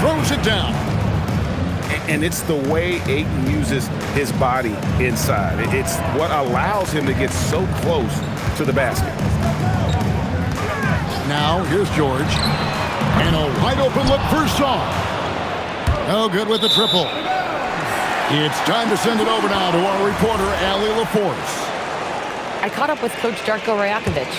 throws it down. And it's the way Ayton uses his body inside. It's what allows him to get so close to the basket. Now, here's George. And a wide open look for Saw. No good with the triple. It's time to send it over now to our reporter, Allie LaForce. I caught up with Coach Darko Rajakovic.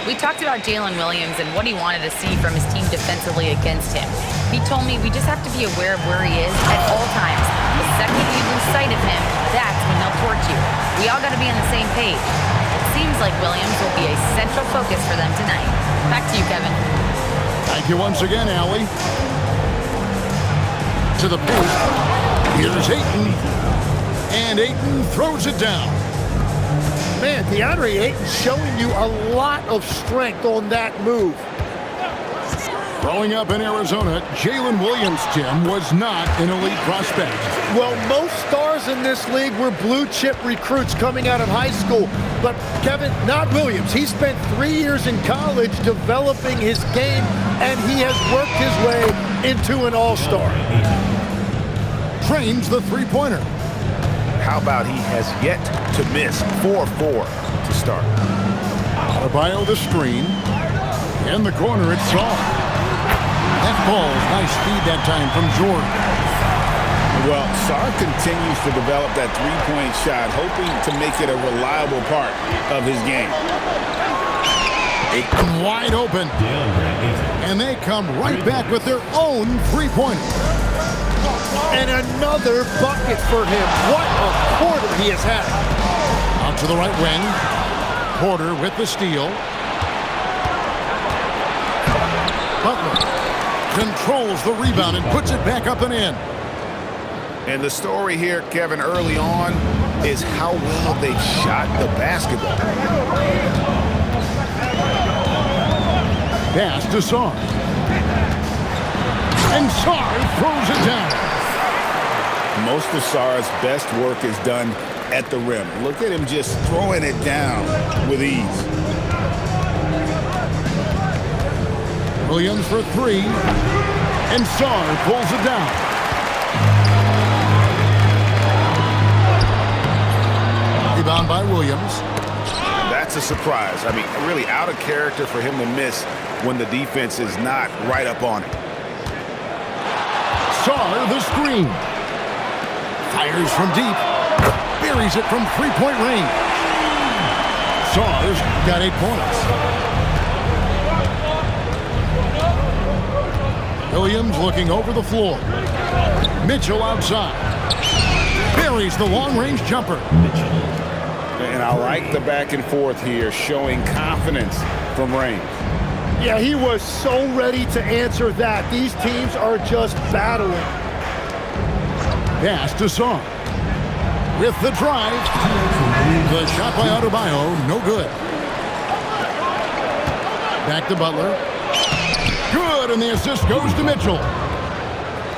We talked about Jalen Williams and what he wanted to see from his team defensively against him. He told me we just have to be aware of where he is at all times. The second you lose sight of him, that's when they'll torch you. We all got to be on the same page. It seems like Williams will be a central focus for them tonight. Back to you, Kevin. Thank you once again, Allie. To the post. Here's Ayton. And Ayton throws it down. Man, DeAndre Ayton showing you a lot of strength on that move. Growing up in Arizona, Jalen Williams, Tim, was not an elite prospect. Well, most stars in this league were blue-chip recruits coming out of high school. But, Kevin, not Williams. He spent 3 years in college developing his game, and he has worked his way into an all-star. Trains the three-pointer. How about he has yet to miss 4-4 to start. Adebayo the screen. In the corner, it's Saw. That ball's nice speed that time from Jordan. Well, Sarr continues to develop that three-point shot, hoping to make it a reliable part of his game. Ayton wide open. And they come right back with their own three-pointer. And another bucket for him. What a quarter he has had. Out to the right wing. Porter with the steal. Butler controls the rebound and puts it back up and in. And the story here, Kevin, early on is how well they shot the basketball. Pass to Saw. And Saw throws it down. Most of Sarr's best work is done at the rim. Look at him just throwing it down with ease. Williams for three. And Sarr pulls it down. Rebound by Williams. That's a surprise. I mean, really out of character for him to miss when the defense is not right up on it. Sarr the screen. Fires from deep. Buries it from three-point range. Sarr's got 8 points. Williams looking over the floor. Mitchell outside. Buries the long-range jumper. And I like the back and forth here, showing confidence from range. Yeah, he was so ready to answer that. These teams are just battling. Pass to Saw. With the drive. The shot by Adebayo, no good. Back to Butler. Good, and the assist goes to Mitchell.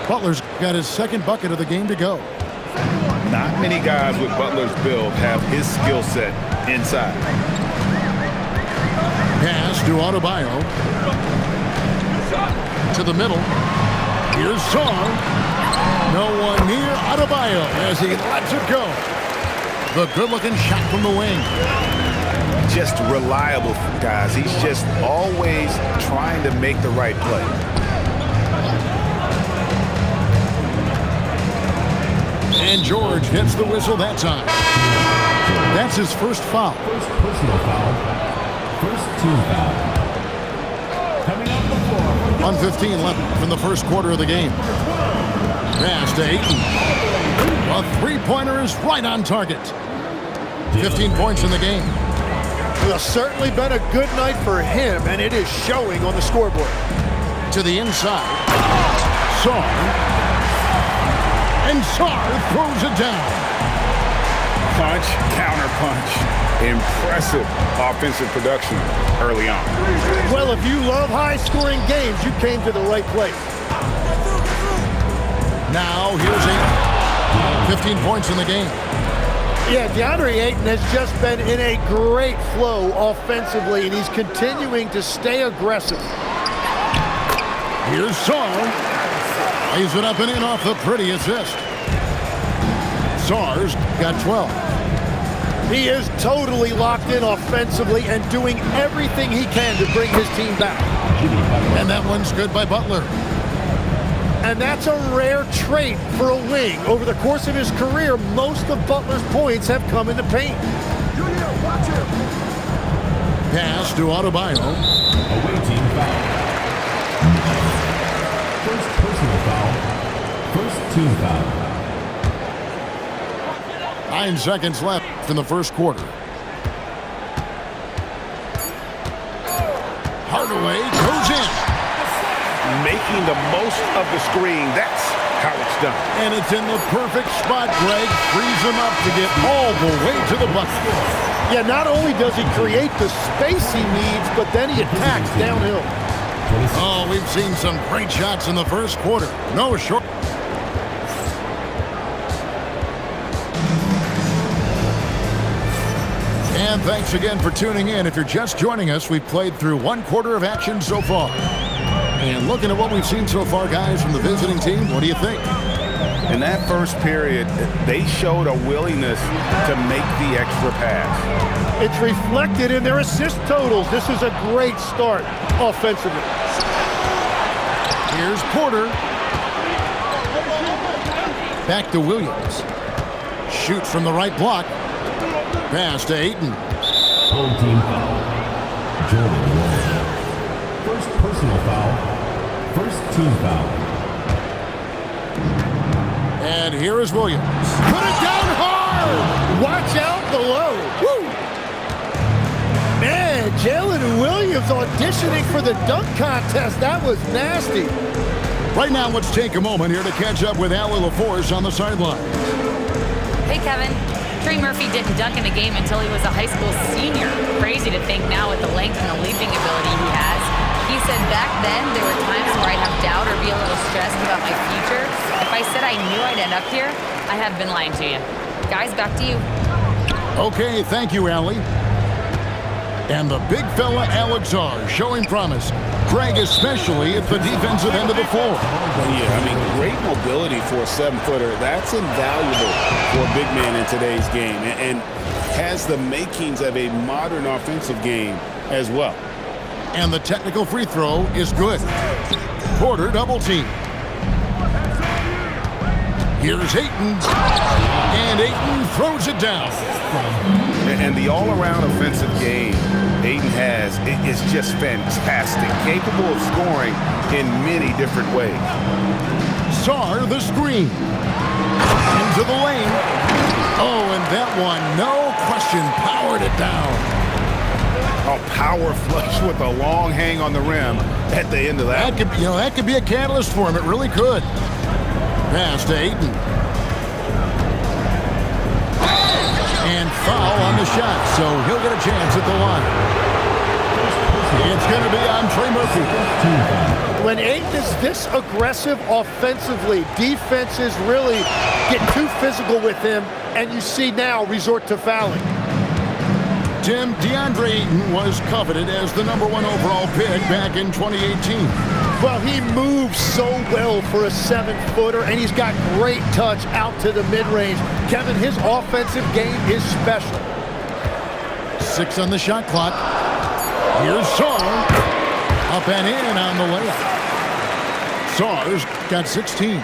Butler's got his second bucket of the game to go. Not many guys with Butler's build have his skill set inside. Pass to Adebayo. To the middle. Here's Saw. No one near Adebayo as he lets it go. The good-looking shot from the wing. Just reliable, guys. He's just always trying to make the right play. And George hits the whistle that time. That's his first foul. First personal foul. First team foul. Coming up the floor. 1:15 left in the first quarter of the game. Pass to Ayton. A three-pointer is right on target. 15 points in the game. Well, certainly been a good night for him, and it is showing on the scoreboard. To the inside. Sarr. And Sarr throws it down. Punch, counter punch. Impressive offensive production early on. Well, if you love high-scoring games, you came to the right place. Now here's Ayton. 15 points in the game. Yeah, DeAndre Ayton has just been in a great flow offensively, and he's continuing to stay aggressive. Here's Saw. Lays it up and in off the pretty assist. Sars got 12. He is totally locked in offensively and doing everything he can to bring his team back. And that one's good by Butler. And that's a rare trait for a wing. Over the course of his career, most of Butler's points have come in the paint. Pass to Adebayo. Away team foul. First personal foul. First team foul. 9 seconds left in the first quarter. Hardaway goes in. Making the most of the screen. That's how it's done. And it's in the perfect spot. Greg frees him up to get all the way to the bucket. Yeah, not only does he create the space he needs, but then he attacks downhill. Oh, we've seen some great shots in the first quarter. No short. And thanks again for tuning in. If you're just joining us, we've played through one quarter of action so far. And looking at what we've seen so far, guys, from the visiting team, what do you think? In that first period, they showed a willingness to make the extra pass. It's reflected in their assist totals. This is a great start offensively. Here's Porter. Back to Williams. Shoots from the right block. Pass to Ayton. Home team foul. Jordan Wall. First personal foul. First team foul. And here is Williams. Put it down hard! Watch out below. Woo! Man, Jalen Williams auditioning for the dunk contest. That was nasty. Right now, let's take a moment here to catch up with Allie LaForce on the sideline. Hey, Kevin. Trey Murphy didn't dunk in a game until he was a high school senior. Crazy to think now with the length and the leaping ability he has. He said back then there were times where I'd have doubt or be a little stressed about my future. If I said I knew I'd end up here, I have been lying to you. Guys, back to you. Okay, thank you, Allie. And the big fella, Alex R, showing promise. Greg especially at the defensive end of the floor. Yeah, I mean, great mobility for a 7-footer. That's invaluable for a big man in today's game and has the makings of a modern offensive game as well. And the technical free throw is good. Porter double team. Here's Ayton. And Ayton throws it down. And the all-around offensive game Ayton has is just fantastic. Capable of scoring in many different ways. Sar the screen. Into the lane. Oh, and that one, no question, powered it down. A power flush with a long hang on the rim at the end of that. That could be a catalyst for him. It really could. Pass to Ayton. And foul on the shot, so he'll get a chance at the line. It's going to be on Trey Murphy. When Ayton is this aggressive offensively, defenses really get too physical with him, and you see now resort to fouling. Tim, DeAndre Ayton was coveted as the #1 overall pick back in 2018. Well, he moves so well for a 7-footer, and he's got great touch out to the mid-range. Kevin, his offensive game is special. 6 on the shot clock. Here's Sar. Up and in on the layup. Sar's got 16.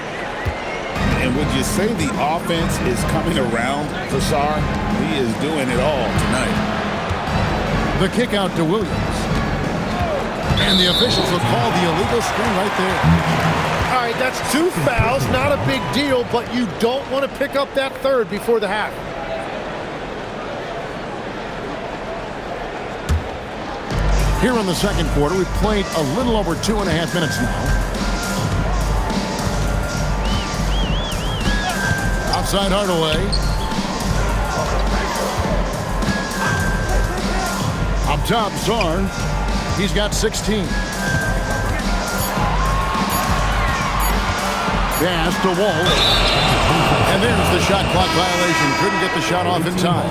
And would you say the offense is coming around for Sar? He is doing it all tonight. The kick out to Williams. And the officials will call the illegal screen right there. All right, that's 2 fouls, not a big deal, but you don't want to pick up that third before the half. Here in the second quarter, we've played a little over 2.5 minutes now. Outside Hardaway. Up top, Sar. He's got 16. Pass to Wall. And there's the shot clock violation. Couldn't get the shot off in time.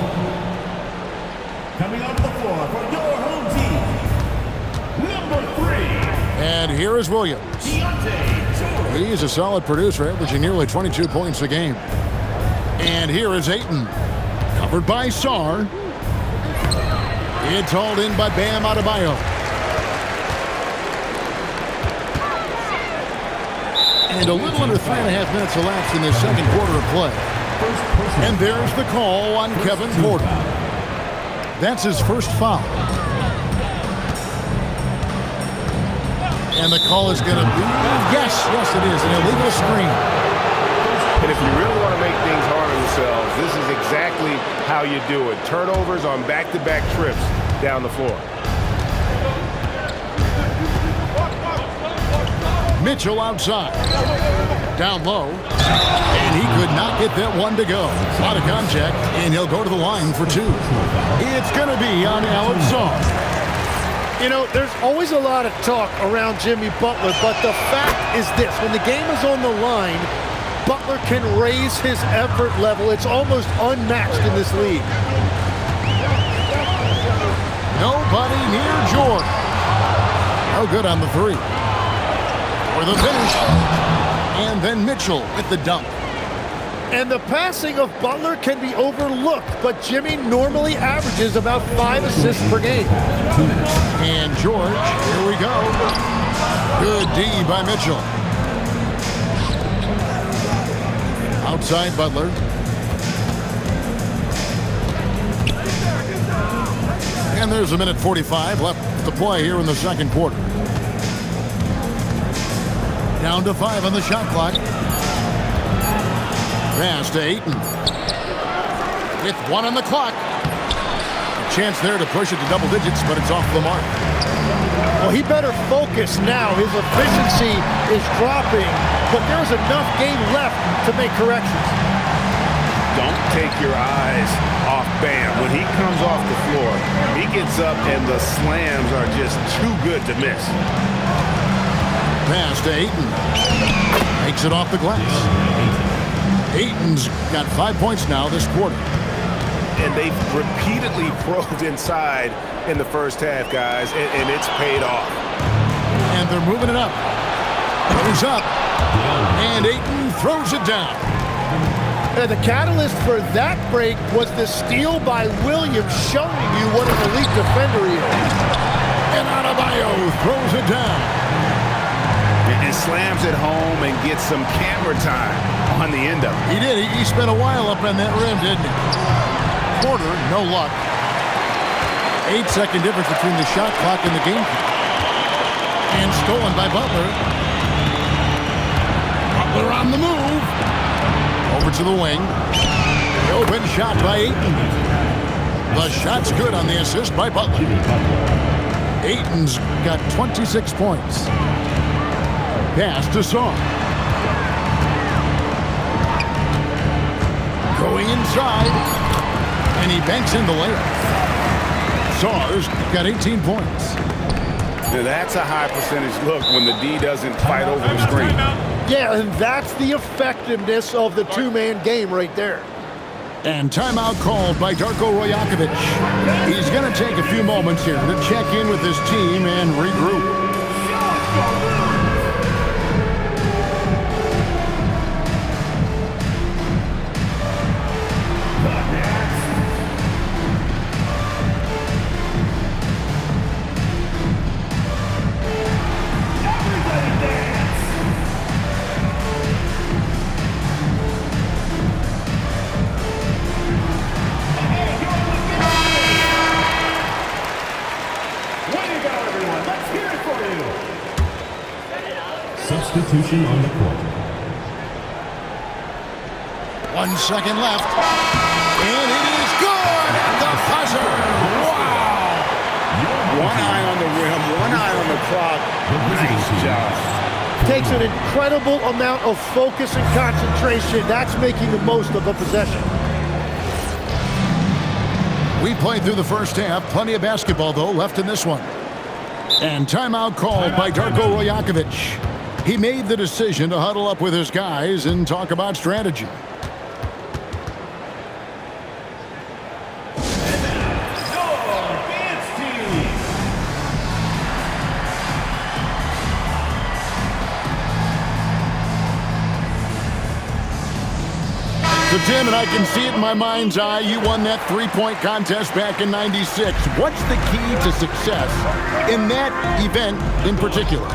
Coming off the floor for your home team, number 3. And here is Williams. He's a solid producer, averaging nearly 22 points a game. And here is Ayton. Covered by Sarr. It's hauled in by Bam Adebayo. And a little under 3.5 minutes elapsed in this second quarter of play. And there's the call on Kevin Porter. That's his first foul. And the call is going to be, yes, it is, an illegal screen. And if you really want to make things hard on yourselves, this is exactly how you do it. Turnovers on back-to-back trips down the floor. Mitchell outside. Down low. And he could not get that one to go. A lot of contact, and he'll go to the line for two. It's going to be on Alex Sarr. You know, there's always a lot of talk around Jimmy Butler, but the fact is this. When the game is on the line, Butler can raise his effort level. It's almost unmatched in this league. Nobody near Jordan. No good on the three. For the finish. And then Mitchell with the dunk. And the passing of Butler can be overlooked, but Jimmy normally averages about 5 assists per game. And George, here we go. Good D by Mitchell. Outside Butler. And there's a minute 45 left to play here in the second quarter. Down to 5 on the shot clock. Pass to Ayton. With 1 on the clock. A chance there to push it to double digits, but it's off the mark. Well, he better focus now. His efficiency is dropping, but there's enough game left to make corrections. Don't take your eyes off Bam. When he comes off the floor, he gets up and the slams are just too good to miss. Pass to Ayton. Makes it off the glass. Ayton's got 5 points now this quarter. And they've repeatedly probed inside in the first half, guys, and it's paid off. And they're moving it up. Goes up. And Ayton throws it down. And the catalyst for that break was the steal by Williams, showing you what an elite defender he is. And Adebayo throws it down. And slams it home and gets some camera time on the end of it. He did. He spent a while up on that rim, didn't he? Porter, no luck. 8-second difference between the shot clock and the game clock. And stolen by Butler. Butler on the move. Over to the wing. The open shot by Ayton. The shot's good on the assist by Butler. Ayton's got 26 points. Pass to Sarr. Going inside. And he banks in the layup. Sarr's got 18 points. Now that's a high percentage look when the D doesn't fight over the screen. Yeah, and that's the effectiveness of the two-man game right there. And timeout called by Darko Rajakovic. He's going to take a few moments here to check in with his team and regroup. Substitution on the court. 1 second left. And it is good at the buzzer. Wow. One eye on the rim, one eye on the clock. Nice job. Takes an incredible amount of focus and concentration. That's making the most of a possession. We played through the first half. Plenty of basketball, though, left in this one. And timeout called by Darko Rajakovic. He made the decision to huddle up with his guys and talk about strategy. So, Tim, and I can see it in my mind's eye, you won that three-point contest back in '96. What's the key to success in that event in particular?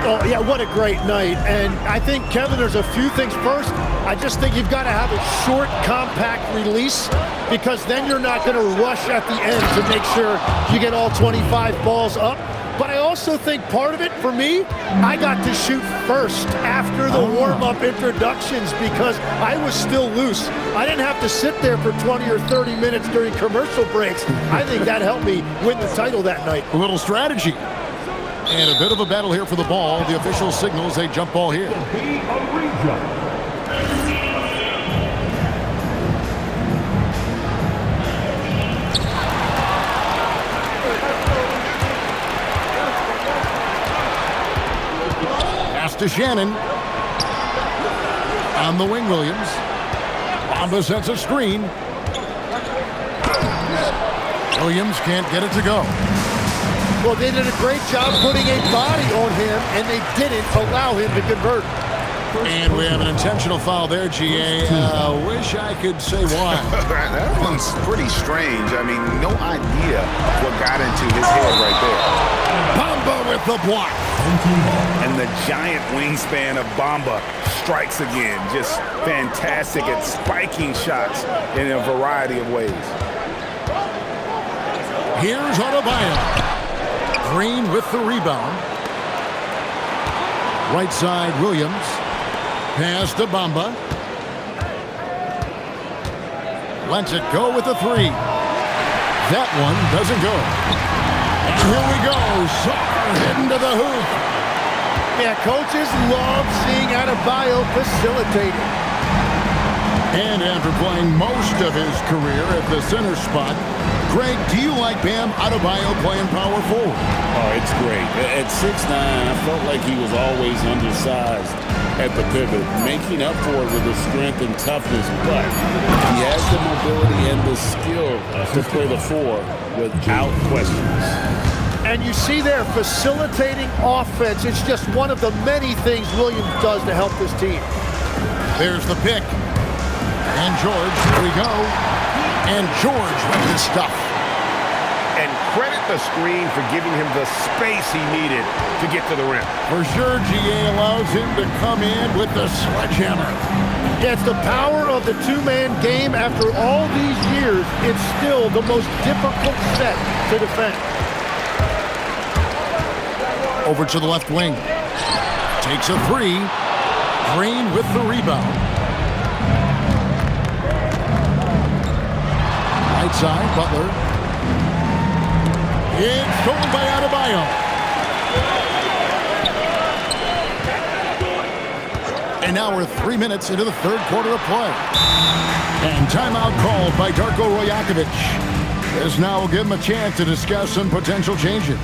Oh, yeah, what a great night. And I think, Kevin, there's a few things. First, I just think you've got to have a short, compact release, because then you're not going to rush at the end to make sure you get all 25 balls up. But I also think part of it, for me, I got to shoot first after the warm-up introductions because I was still loose. I didn't have to sit there for 20 or 30 minutes during commercial breaks. I think that helped me win the title that night. A little strategy. And a bit of a battle here for the ball. The official signals a jump ball here. Pass to Shannon. On the wing, Williams. Bamba sets a screen. Williams can't get it to go. Well, they did a great job putting a body on him, and they didn't allow him to convert. And we have an intentional foul there, GA. Wish I could say why. That one's pretty strange. I mean, no idea what got into his head right there. Bamba with the block. And the giant wingspan of Bamba strikes again. Just fantastic at spiking shots in a variety of ways. Here's Adebayo. Green with the rebound. Right side, Williams. Pass to Bamba. Lets it go with the three. That one doesn't go. And here we go. Sarr heading to the hoop. Yeah, coaches love seeing Adebayo facilitating. And after playing most of his career at the center spot, Greg, do you like Bam Adebayo playing power forward? Oh, it's great. At 6'9", I felt like he was always undersized at the pivot, making up for it with his strength and toughness, but he has the mobility and the skill to play the four without questions. And you see there, facilitating offense. It's just one of the many things Williams does to help this team. There's the pick. And George, here we go. And George with his stuff. And credit the screen for giving him the space he needed to get to the rim. For sure, GA allows him to come in with the sledgehammer. Yeah, it's the power of the two-man game. After all these years, it's still the most difficult set to defend. Over to the left wing. Takes a three. Green with the rebound. Right side, Butler. It's stolen by Adebayo. And now we're 3 minutes into the third quarter of play. And timeout called by Darko Rajakovic. This now will give him a chance to discuss some potential changes.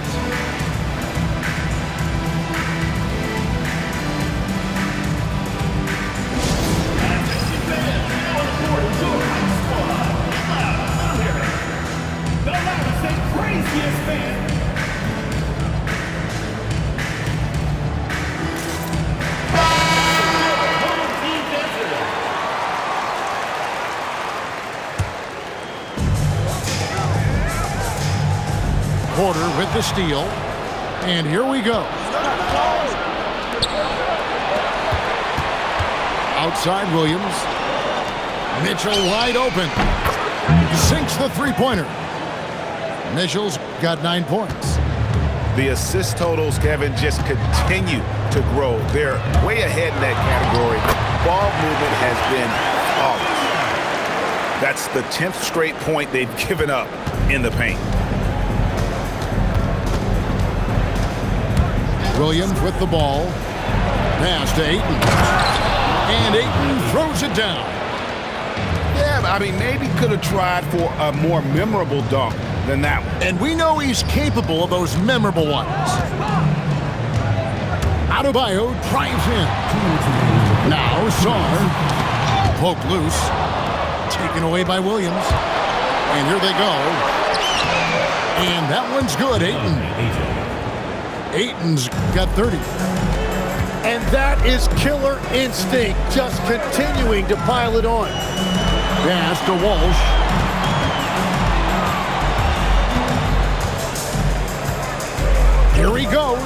Porter with the steal. And here we go. Outside Williams. Mitchell wide open. Sinks the three-pointer. Mitchell's got 9 points. The assist totals, Kevin, just continue to grow. They're way ahead in that category. Ball movement has been flawless. That's the 10th straight point they've given up in the paint. Williams with the ball. Pass to Ayton. And Ayton throws it down. Yeah, I mean, maybe could have tried for a more memorable dunk than that one. And we know he's capable of those memorable ones. Adebayo drives in. Now Sarr. Poked loose. Taken away by Williams. And here they go. And that one's good, Ayton. Ayton's got 30. And that is killer instinct, just continuing to pile it on. Pass to Walsh. Here he goes.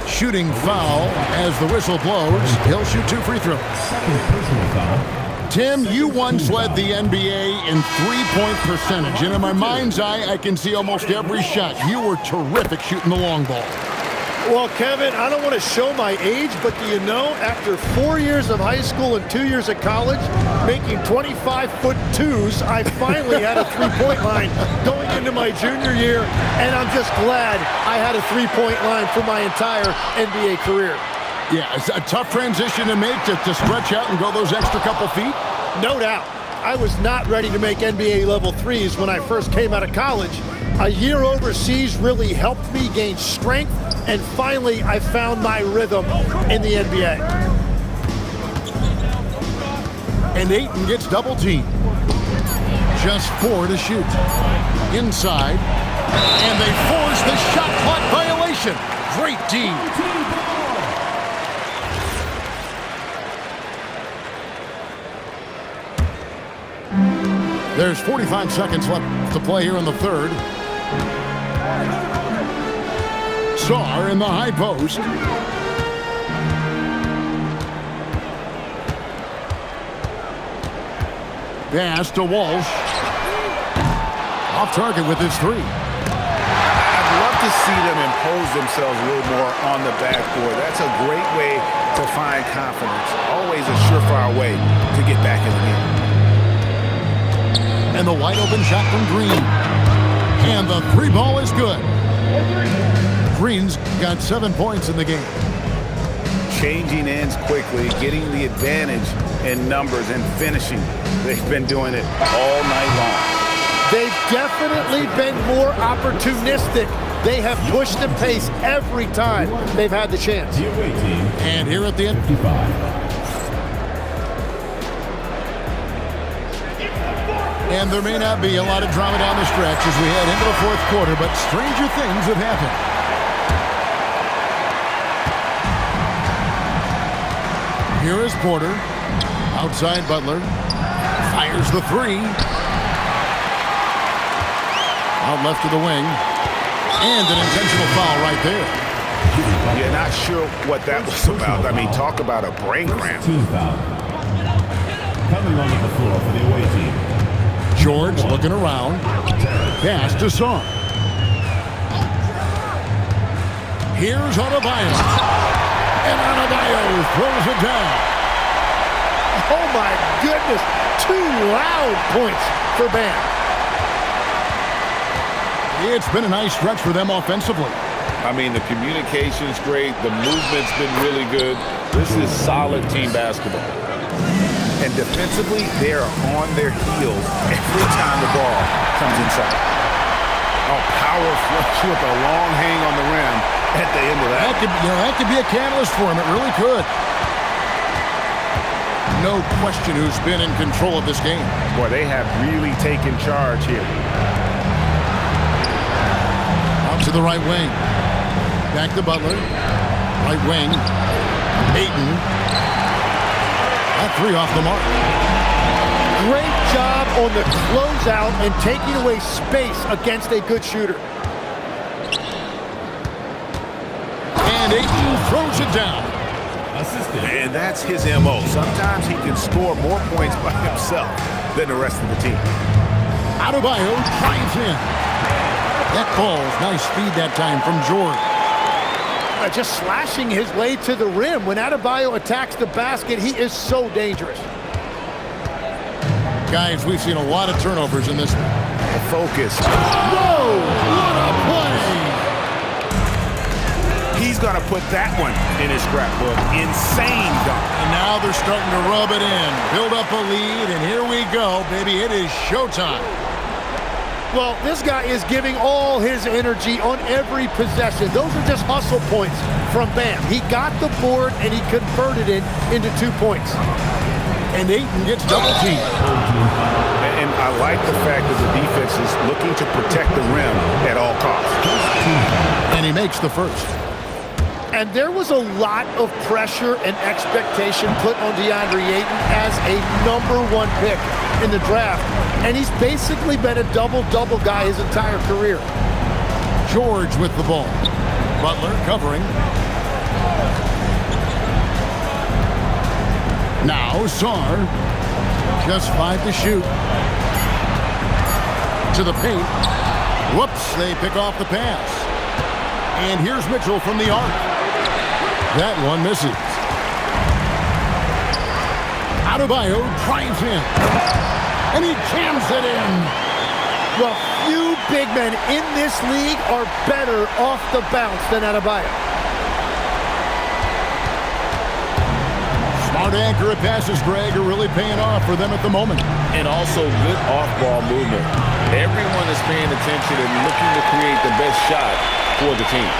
Shooting foul as the whistle blows. He'll shoot 2 free throws. Second personal foul. Tim, you once led the NBA in three-point percentage, and in my mind's eye, I can see almost every shot. You were terrific shooting the long ball. Well, Kevin, I don't want to show my age, but do you know, after 4 years of high school and 2 years of college, making 25-foot-2s, I finally had a three-point line going into my junior year, and I'm just glad I had a three-point line for my entire NBA career. Yeah, it's a tough transition to make to stretch out and go those extra couple feet. No doubt. I was not ready to make NBA level threes when I first came out of college. A year overseas really helped me gain strength, and finally I found my rhythm in the NBA. And Ayton gets double teamed. Just 4 to shoot. Inside. And they force the shot clock violation. Great team. There's 45 seconds left to play here in the third. Sarr in the high post. Pass to Walsh. Off target with his 3. I'd love to see them impose themselves a little more on the backboard. That's a great way to find confidence. Always a surefire way to get back in the game. And the wide open shot from Green. And the 3 ball is good. Green's got 7 points in the game. Changing ends quickly, getting the advantage in numbers and finishing. They've been doing it all night long. They've definitely been more opportunistic. They have pushed the pace every time they've had the chance. The away team. And here at the end. 55. And there may not be a lot of drama down the stretch as we head into the fourth quarter, but stranger things have happened. Here is Porter. Outside Butler. Fires the 3. Out left to the wing. And an intentional foul right there. You're not sure what that was about. I mean, talk about a brain cramp. Team foul. Coming onto the floor for the away team. George looking around. Pass to Sarr. Here's Adebayo. And Adebayo throws it down. Oh my goodness, 2 loud points for Bam. It's been a nice stretch for them offensively. I mean, the communication's great. The movement's been really good. This is solid team basketball. And defensively, they're on their heels every time the ball comes inside. Oh, power flush with a long hang on the rim at the end of that. That could be a catalyst for him. It really could. No question who's been in control of this game. Boy, they have really taken charge here. Out to the right wing. Back to Butler. Right wing. Ayton. That 3 off the mark. Great job on the closeout and taking away space against a good shooter. And Ayton throws it down. Assistant. And that's his MO. Sometimes he can score more points by himself than the rest of the team. Adebayo drives in. That ball's nice speed that time from George. Just slashing his way to the rim. When Adebayo attacks the basket, he is so dangerous. Guys, we've seen a lot of turnovers in this one. Focus. Whoa! What a play! He's going to put that one in his scrapbook. Insane dunk. And now they're starting to rub it in. Build up a lead, and here we go, baby. It is showtime. Well, this guy is giving all his energy on every possession. Those are just hustle points from Bam. He got the board, and he converted it into 2 points. And Ayton gets double teamed. And I like the fact that the defense is looking to protect the rim at all costs. And he makes the first. And there was a lot of pressure and expectation put on DeAndre Ayton as a #1 pick in the draft. And he's basically been a double-double guy his entire career. George with the ball. Butler covering. Now Sarr. Just 5 to shoot. To the paint. Whoops, they pick off the pass. And here's Mitchell from the arc. That one misses. Adebayo drives in. And he jams it in. Well, few big men in this league are better off the bounce than Adebayo. Smart accurate passes, Greg, are really paying off for them at the moment. And also good off-ball movement. Everyone is paying attention and looking to create the best shot for the team.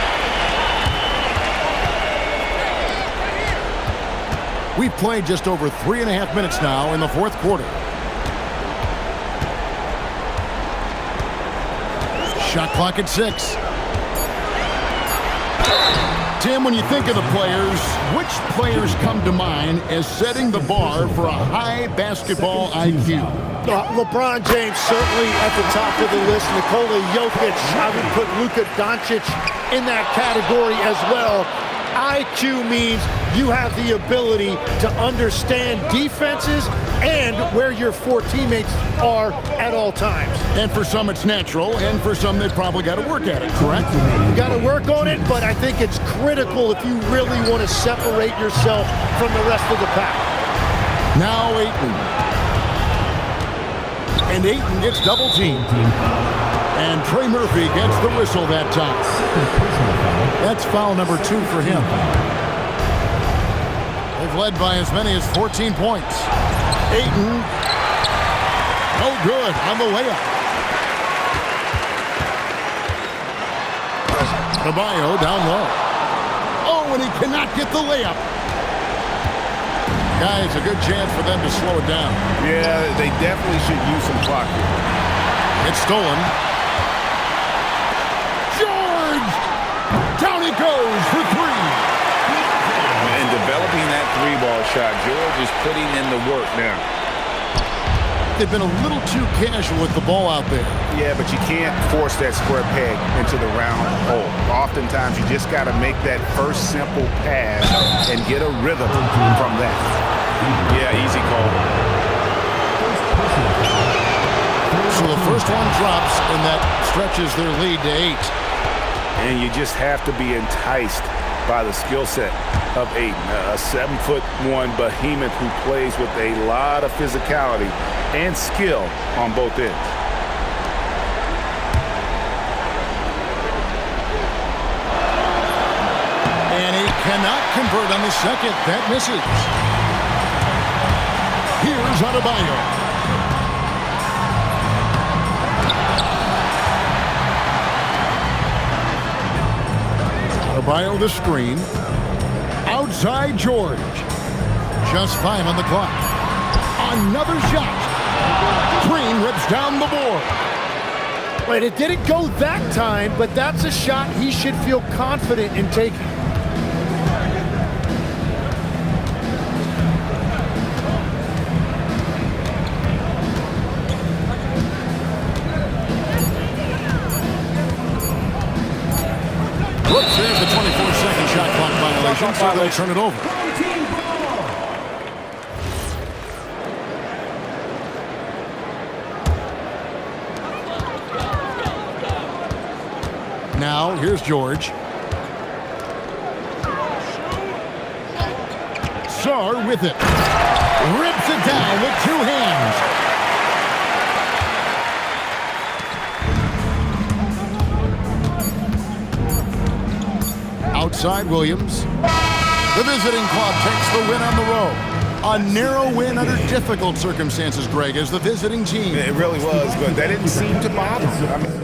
We've played just over 3.5 minutes now in the fourth quarter. Shot clock at 6. Tim, when you think of the players, which players come to mind as setting the bar for a high basketball IQ? LeBron James certainly at the top of the list. Nikola Jokic, I would put Luka Doncic in that category as well. IQ means you have the ability to understand defenses and where your 4 teammates are at all times. And for some it's natural, and for some they've probably got to work at it, correct? You got to work on it, but I think it's critical if you really want to separate yourself from the rest of the pack. Now Ayton. And Ayton gets double teamed. And Trey Murphy gets the whistle that time. That's foul number 2 for him. They've led by as many as 14 points. Ayton, no good on the layup. Adebayo down low. Oh, and he cannot get the layup. Guys, a good chance for them to slow it down. Yeah, they definitely should use some clock here. It's stolen. George! Down he goes for 3. And developing that 3-ball shot, George is putting in the work now. They've been a little too casual with the ball out there. Yeah, but you can't force that square peg into the round hole. Oftentimes, you just got to make that first simple pass and get a rhythm from that. Yeah, easy call. So the first one drops, and that stretches their lead to 8. And you just have to be enticed by the skill set of Ayton, a 7'1" behemoth who plays with a lot of physicality and skill on both ends. And he cannot convert on the second. That misses. Here's Adebayo. Adebayo the screen. Outside George. Just 5 on the clock. Another shot. Green rips down the board. Right, it didn't go that time, but that's a shot he should feel confident in taking. Whoops, there's the 24-second shot clock violation, so they'll turn it over. Now, here's George. Sarr with it. Rips it down with 2 hands. Outside Williams. The visiting club takes the win on the road. A narrow win under difficult circumstances, Greg, as the visiting team. It really was, but that didn't seem to bother them. I mean,